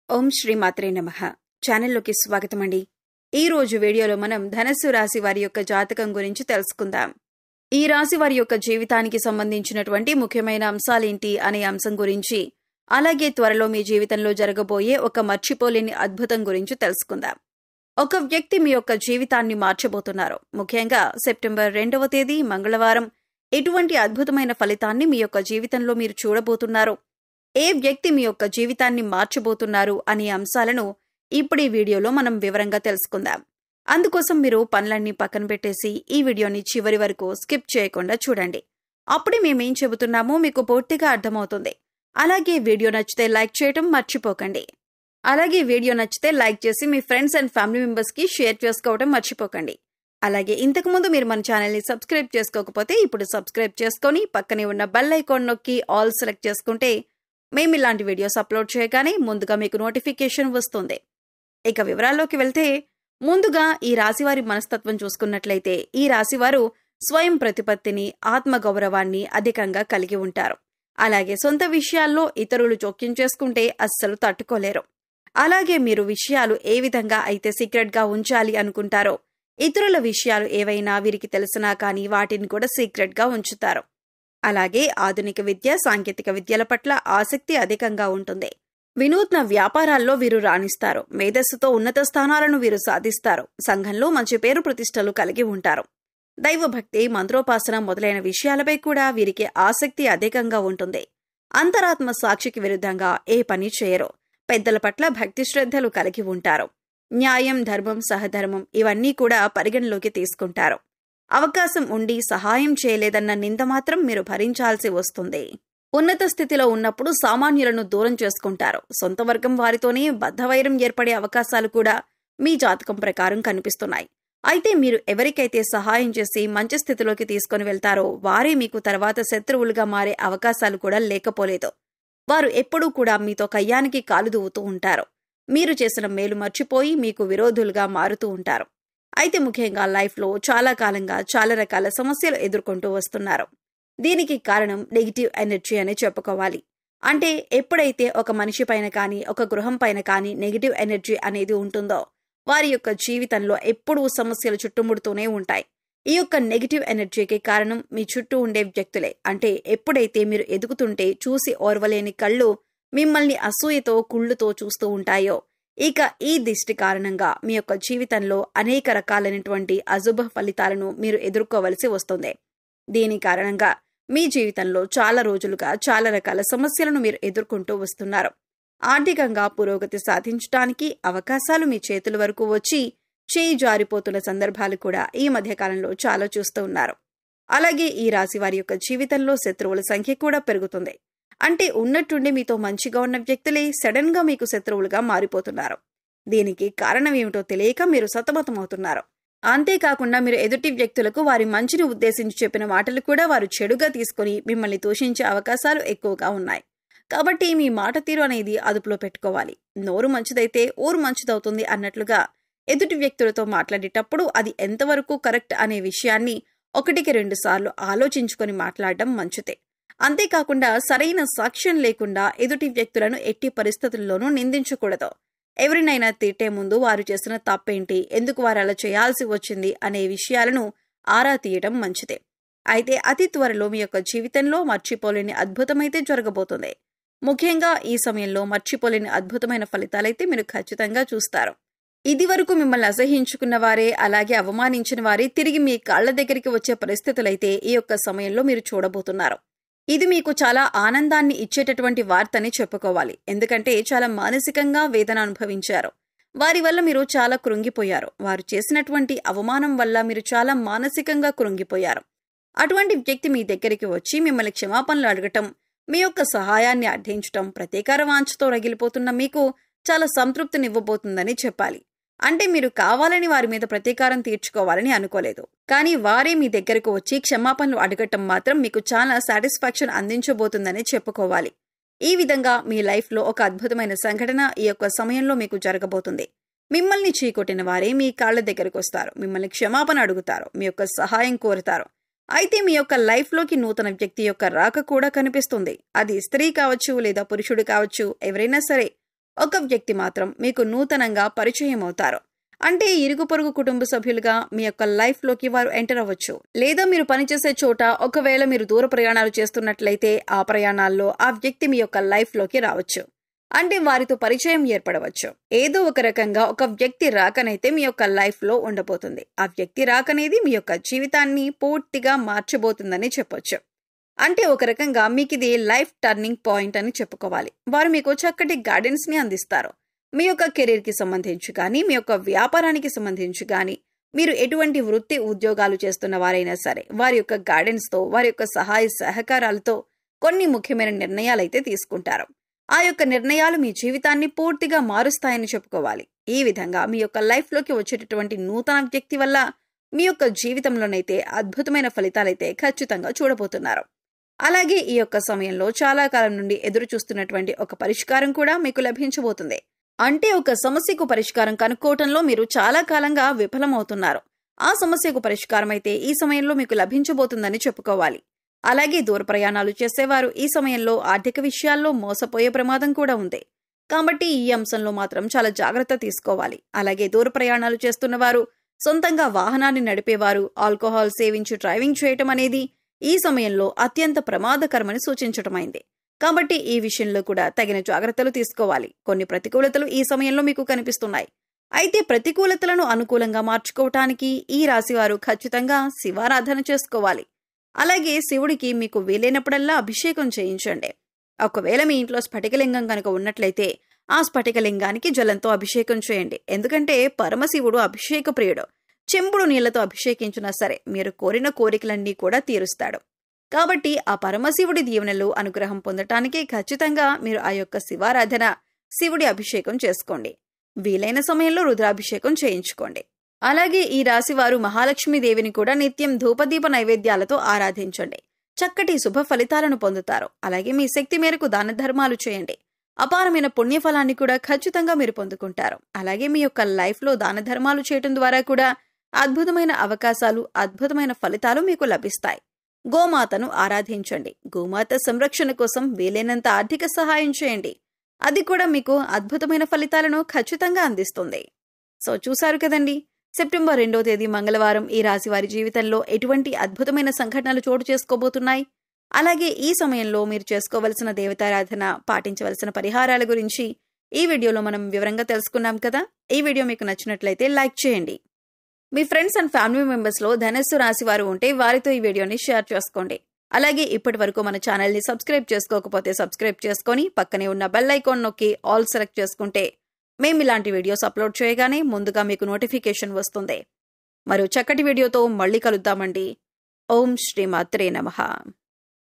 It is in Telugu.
ఓం శ్రీ మాత్రే నమః. ఛానల్లోకి స్వాగతమండి. ఈ రోజు వీడియోలో మనం ధనస్సు రాశి వారి యొక్క జాతకం గురించి తెలుసుకుందాం. ఈ రాశి వారి యొక్క జీవితానికి సంబంధించినటువంటి ముఖ్యమైన అంశాలేంటి అనే అంశం గురించి, అలాగే త్వరలో మీ జీవితంలో జరగబోయే ఒక మర్చిపోలేని అద్భుతం గురించి తెలుసుకుందాం. ఒక వ్యక్తి మీ యొక్క జీవితాన్ని మార్చబోతున్నారు. ముఖ్యంగా సెప్టెంబర్ 2వ తేదీ మంగళవారం ఎటువంటి అద్భుతమైన ఫలితాన్ని మీ యొక్క జీవితంలో మీరు చూడబోతున్నారు, ఏ వ్యక్తి మీ యొక్క జీవితాన్ని మార్చబోతున్నారు అనే అంశాలను ఇప్పుడు ఈ వీడియోలో మనం వివరంగా తెలుసుకుందాం. అందుకోసం మీరు పనులన్నీ పక్కన పెట్టేసి ఈ వీడియోని చివరి వరకు స్కిప్ చేయకుండా చూడండి. అప్పుడే మేమేం చెబుతున్నామో మీకు పూర్తిగా అర్థమవుతుంది. అలాగే వీడియో నచ్చితే లైక్ చేయడం మర్చిపోకండి. అలాగే వీడియో నచ్చితే లైక్ చేసి మీ ఫ్రెండ్స్ అండ్ ఫ్యామిలీ మెంబర్స్ కి షేర్ చేసుకోవడం మర్చిపోకండి. అలాగే ఇంతకుముందు మీరు మన ఛానల్ని సబ్స్క్రైబ్ చేసుకోకపోతే ఇప్పుడు సబ్స్క్రైబ్ చేసుకొని పక్కనే ఉన్న బెల్ ఐకాన్ నొక్కి ఆల్ సెలెక్ట్ చేసుకుంటే మేము ఇలాంటి వీడియోస్ అప్లోడ్ చేయగానే ముందుగా మీకు నోటిఫికేషన్ వస్తుంది. ఇక వివరాల్లోకి వెళ్తే, ముందుగా ఈ రాశివారి మనస్తత్వం చూసుకున్నట్లయితే ఈ రాశివారు స్వయం ప్రతిపత్తిని, ఆత్మగౌరవాన్ని అధికంగా కలిగి ఉంటారు. అలాగే సొంత విషయాల్లో ఇతరులు జోక్యం చేసుకుంటే అస్సలు తట్టుకోలేరు. అలాగే మీరు విషయాలు ఏ విధంగా అయితే సీక్రెట్గా ఉంచాలి అనుకుంటారో, ఇతరుల విషయాలు ఏవైనా వీరికి తెలిసినా కానీ వాటిని కూడా సీక్రెట్గా ఉంచుతారు. అలాగే ఆధునిక విద్య, సాంకేతిక విద్యల పట్ల ఆసక్తి అధికంగా ఉంటుంది. వినూత్న వ్యాపారాల్లో వీరు రాణిస్తారు. మేధస్సుతో ఉన్నత స్థానాలను వీరు సాధిస్తారు. సంఘంలో మంచి పేరు ప్రతిష్టలు కలిగి ఉంటారు. దైవభక్తి, మంత్రోపాసన మొదలైన విషయాలపై కూడా వీరికి ఆసక్తి అధికంగా ఉంటుంది. అంతరాత్మ సాక్షికి విరుద్ధంగా ఏ పని చేయరు. పెద్దల పట్ల భక్తి శ్రద్ధలు కలిగి ఉంటారు. న్యాయం, ధర్మం, సహధర్మం ఇవన్నీ కూడా పరిగణలోకి తీసుకుంటారు. అవకాశం ఉండి సహాయం చేయలేదన్న నింద మాత్రం మీరు భరించాల్సి వస్తుంది. ఉన్నత స్థితిలో ఉన్నప్పుడు సామాన్యులను దూరం చేసుకుంటారు. సొంత వర్గం వారితోనే బద్ధవైరం ఏర్పడే అవకాశాలు కూడా మీ జాతకం ప్రకారం కనిపిస్తున్నాయి. అయితే మీరు ఎవరికైతే సహాయం చేసి మంచి స్థితిలోకి తీసుకుని వెళ్తారో వారే మీకు తర్వాత శత్రువులుగా మారే అవకాశాలు కూడా లేకపోలేదు. వారు ఎప్పుడూ కూడా మీతో కయ్యానికి కాలు దువ్వుతూ ఉంటారు. మీరు చేసిన మేలు మర్చిపోయి మీకు విరోధులుగా మారుతూ ఉంటారు. అయితే ముఖ్యంగా లైఫ్లో చాలా కాలంగా చాలా రకాల సమస్యలు ఎదుర్కొంటూ వస్తున్నారు. దీనికి కారణం నెగిటివ్ ఎనర్జీ అని చెప్పుకోవాలి. అంటే ఎప్పుడైతే ఒక మనిషి పైన కానీ, ఒక గృహం పైన కానీ నెగిటివ్ ఎనర్జీ అనేది ఉంటుందో వారి యొక్క జీవితంలో ఎప్పుడూ సమస్యలు చుట్టుముడుతూనే ఉంటాయి. ఈ యొక్క నెగిటివ్ ఎనర్జీకి కారణం మీ చుట్టూ ఉండే వ్యక్తులే. అంటే ఎప్పుడైతే మీరు ఎదుగుతుంటే చూసి ఓర్వలేని కళ్ళు మిమ్మల్ని అసూయతో, కుళ్ళుతో చూస్తూ ఉంటాయో, ఇక ఈ దిష్టి కారణంగా మీ యొక్క జీవితంలో అనేక రకాలైనటువంటి అశుభ ఫలితాలను మీరు ఎదుర్కోవలసి వస్తుంది. దీని కారణంగా మీ జీవితంలో చాలా రోజులుగా చాలా రకాల సమస్యలను మీరు ఎదుర్కొంటూ వస్తున్నారు. ఆర్థికంగా పురోగతి సాధించడానికి అవకాశాలు మీ చేతుల వరకు వచ్చి చేయి జారిపోతున్న సందర్భాలు కూడా ఈ మధ్యకాలంలో చాలా చూస్తూ ఉన్నారు. అలాగే ఈ రాశి వారి యొక్క జీవితంలో శత్రువుల సంఖ్య కూడా పెరుగుతుంది. అంటే ఉన్నట్టుండి మీతో మంచిగా ఉన్న వ్యక్తులే సడన్ గా మీకు శత్రువులుగా మారిపోతున్నారు. దీనికి కారణం ఏమిటో తెలియక మీరు సతమతమవుతున్నారు. అంతేకాకుండా మీరు ఎదుటి వ్యక్తులకు వారి మంచిని ఉద్దేశించి చెప్పిన మాటలు కూడా వారు చెడుగా తీసుకుని మిమ్మల్ని దూషించే అవకాశాలు ఎక్కువగా ఉన్నాయి. కాబట్టి మీ మాట తీరు అనేది అదుపులో పెట్టుకోవాలి. నోరు మంచిదైతే ఊరు మంచిదవుతుంది అన్నట్లుగా ఎదుటి వ్యక్తులతో మాట్లాడేటప్పుడు అది ఎంతవరకు కరెక్ట్ అనే విషయాన్ని 1-2 సార్లు ఆలోచించుకొని మాట్లాడడం మంచిదే. అంతేకాకుండా సరైన సాక్ష్యం లేకుండా ఎదుటి వ్యక్తులను ఎట్టి పరిస్థితుల్లోనూ నిందించకూడదు. ఎవరినైనా తిట్టే ముందు వారు చేసిన తప్పేంటి, ఎందుకు వారు అలా చేయాల్సి వచ్చింది అనే విషయాలను ఆరా తీయడం మంచిదే. అయితే అతి త్వరలో మీ యొక్క జీవితంలో మర్చిపోలేని అద్భుతమైతే జరగబోతుంది. ముఖ్యంగా ఈ సమయంలో మర్చిపోలేని అద్భుతమైన ఫలితాలైతే మీరు ఖచ్చితంగా చూస్తారు. ఇది వరకు మిమ్మల్ని అసహించుకున్న వారే, అలాగే అవమానించిన వారే తిరిగి మీ కాళ్ల దగ్గరికి వచ్చే పరిస్థితులైతే ఈ యొక్క సమయంలో మీరు చూడబోతున్నారు. ఇది మీకు చాలా ఆనందాన్ని ఇచ్చేటటువంటి వార్తని చెప్పుకోవాలి. ఎందుకంటే చాలా మానసికంగా వేదన అనుభవించారు. వారి వల్ల మీరు చాలా కృంగిపోయారు. వారు చేసినటువంటి అవమానం వల్ల మీరు చాలా మానసికంగా కృంగిపోయారు. అటువంటి వ్యక్తి మీ దగ్గరికి వచ్చి మిమ్మల్ని క్షమాపణలు అడగటం, మీ యొక్క సహాయాన్ని అర్థించటం ప్రతీకార వాంఛతో రగిలిపోతున్న మీకు చాలా సంతృప్తినివ్వబోతుందని చెప్పాలి. అంటే మీరు కావాలని వారి మీద ప్రతీకారం తీర్చుకోవాలని అనుకోలేదు. కానీ వారే మీ దగ్గరకు వచ్చి క్షమాపణలు అడగటం మాత్రం మీకు చాలా సాటిస్ఫాక్షన్ అందించబోతుందని చెప్పుకోవాలి. ఈ విధంగా మీ లైఫ్లో ఒక అద్భుతమైన సంఘటన ఈ యొక్క సమయంలో మీకు జరగబోతుంది. మిమ్మల్ని చీకొట్టిన వారే మీ కాళ్ల దగ్గరకు వస్తారు. మిమ్మల్ని క్షమాపణ అడుగుతారు. మీ యొక్క సహాయం కోరుతారు. అయితే మీ యొక్క లైఫ్లోకి నూతన వ్యక్తి యొక్క రాక కూడా కనిపిస్తుంది. అది స్త్రీ కావచ్చు లేదా పురుషుడు కావచ్చు, ఎవరైనా సరే ఒక వ్యక్తి మాత్రం మీకు నూతనంగా పరిచయం అవుతారు. అంటే ఇరుగు పొరుగు కుటుంబ సభ్యులుగా మీ యొక్క లైఫ్లోకి వారు ఎంటర్ అవ్వచ్చు. లేదా మీరు పనిచేసే చోట ఒకవేళ మీరు దూర ప్రయాణాలు చేస్తున్నట్లయితే ఆ ప్రయాణాల్లో ఆ వ్యక్తి మీ యొక్క లైఫ్లోకి రావచ్చు. అంటే వారితో పరిచయం ఏర్పడవచ్చు. ఏదో ఒక రకంగా ఒక వ్యక్తి రాకనైతే మీ యొక్క లైఫ్లో ఉండబోతుంది. ఆ వ్యక్తి రాకనేది మీ యొక్క జీవితాన్ని పూర్తిగా మార్చబోతుందని చెప్పొచ్చు. అంటే ఒక రకంగా మీకు ఇది లైఫ్ టర్నింగ్ పాయింట్ అని చెప్పుకోవాలి. వారు మీకు చక్కటి గైడెన్స్ ని అందిస్తారు. మీ యొక్క కెరీర్ కి సంబంధించి కానీ, మీ యొక్క వ్యాపారానికి సంబంధించి కానీ, మీరు ఎటువంటి వృత్తి ఉద్యోగాలు చేస్తున్న వారైనా సరే వారి యొక్క గైడెన్స్ తో, వారి యొక్క సహాయ సహకారాలతో కొన్ని ముఖ్యమైన నిర్ణయాలైతే తీసుకుంటారు. ఆ యొక్క నిర్ణయాలు మీ జీవితాన్ని పూర్తిగా మారుస్తాయని చెప్పుకోవాలి. ఈ విధంగా మీ యొక్క లైఫ్లోకి వచ్చేటటువంటి నూతన వ్యక్తి వల్ల మీ యొక్క జీవితంలోనైతే అద్భుతమైన ఫలితాలైతే ఖచ్చితంగా చూడబోతున్నారు. అలాగే ఈ యొక్క సమయంలో చాలా కాలం నుండి ఎదురు చూస్తున్నటువంటి ఒక పరిష్కారం కూడా మీకు లభించబోతుంది. అంటే ఒక సమస్యకు పరిష్కారం కనుక్కోవటంలో మీరు చాలా కాలంగా విఫలమవుతున్నారు. ఆ సమస్యకు పరిష్కారం అయితే ఈ సమయంలో మీకు లభించబోతుందని చెప్పుకోవాలి. అలాగే దూర ప్రయాణాలు చేసేవారు ఈ సమయంలో ఆర్థిక విషయాల్లో మోసపోయే ప్రమాదం కూడా ఉంది. కాబట్టి ఈ అంశంలో మాత్రం చాలా జాగ్రత్త తీసుకోవాలి. అలాగే దూర ప్రయాణాలు చేస్తున్న వారు, సొంతంగా వాహనాన్ని నడిపేవారు ఆల్కహాల్ సేవించి డ్రైవింగ్ చేయటం అనేది ఈ సమయంలో అత్యంత ప్రమాదకరమని సూచించటమైంది. కాబట్టి ఈ విషయంలో కూడా తగిన జాగ్రత్తలు తీసుకోవాలి. కొన్ని ప్రతికూలతలు ఈ సమయంలో మీకు కనిపిస్తున్నాయి. అయితే ప్రతికూలతలను అనుకూలంగా మార్చుకోవటానికి ఈ రాశివారు ఖచ్చితంగా శివారాధన చేసుకోవాలి. అలాగే శివుడికి మీకు వీలైనప్పుడల్లా అభిషేకం చేయించండి. ఒకవేళ మీ ఇంట్లో స్ఫటికలింగం కనుక ఉన్నట్లయితే ఆ స్ఫటికలింగానికి జలంతో అభిషేకం చేయండి. ఎందుకంటే పరమశివుడు అభిషేక ప్రియుడు. చెంబుడు నీళ్లతో అభిషేకించినా సరే మీరు కోరిన కోరికలన్నీ కూడా తీరుస్తాడు. కాబట్టి ఆ పరమశివుడి దీవెనలు, అనుగ్రహం పొందటానికి ఖచ్చితంగా మీరు ఆ యొక్క శివారాధన, శివుడి అభిషేకం చేసుకోండి. వీలైన సమయంలో రుద్రాభిషేకం చేయించుకోండి. అలాగే ఈ రాశివారు మహాలక్ష్మీదేవిని కూడా నిత్యం ధూపదీప నైవేద్యాలతో ఆరాధించండి. చక్కటి శుభ ఫలితాలను పొందుతారు. అలాగే మీ శక్తి మేరకు దాన ధర్మాలు చేయండి. అపారమైన పుణ్యఫలాన్ని కూడా ఖచ్చితంగా మీరు పొందుకుంటారు. అలాగే మీ యొక్క లైఫ్లో దాన ధర్మాలు చేయటం ద్వారా కూడా అద్భుతమైన అవకాశాలు, అద్భుతమైన ఫలితాలు మీకు లభిస్తాయి. గోమాతను ఆరాధించండి. గోమాత సంరక్షణ కోసం వీలైనంత ఆర్థిక సహాయం చేయండి. అది కూడా మీకు అద్భుతమైన ఫలితాలను ఖచ్చితంగా అందిస్తుంది. సో చూశారు కదండి, సెప్టెంబర్ 2వ తేదీ మంగళవారం ఈ రాశి వారి జీవితంలో ఎటువంటి అద్భుతమైన సంఘటనలు చోటు చేసుకోబోతున్నాయి. అలాగే ఈ సమయంలో మీరు చేసుకోవలసిన దేవతారాధన, పాటించవలసిన పరిహారాల గురించి ఈ వీడియోలో మనం వివరంగా తెలుసుకున్నాం కదా. ఈ వీడియో మీకు నచ్చినట్లయితే లైక్ చేయండి. మీ ఫ్రెండ్స్ అండ్ ఫ్యామిలీ మెంబర్స్ లో ధనస్సు రాశి వారు ఉంటే వారితో ఈ వీడియోని షేర్ చేసుకోండి. అలాగే ఇప్పటి వరకు మన ఛానల్ ని సబ్స్క్రైబ్ చేసుకోకపోతే సబ్స్క్రైబ్ చేసుకొని పక్కనే ఉన్న బెల్ ఐకాన్ నొక్కి ఆల్ సెలెక్ట్ చేసుకుంటే మేము ఇలాంటి వీడియోస్ అప్లోడ్ చేయగానే ముందుగా మీకు నోటిఫికేషన్ వస్తుంది. మరో చక్కటి వీడియోతో మళ్ళీ కలుద్దామండి. ఓం శ్రీ మాత్రే నమః.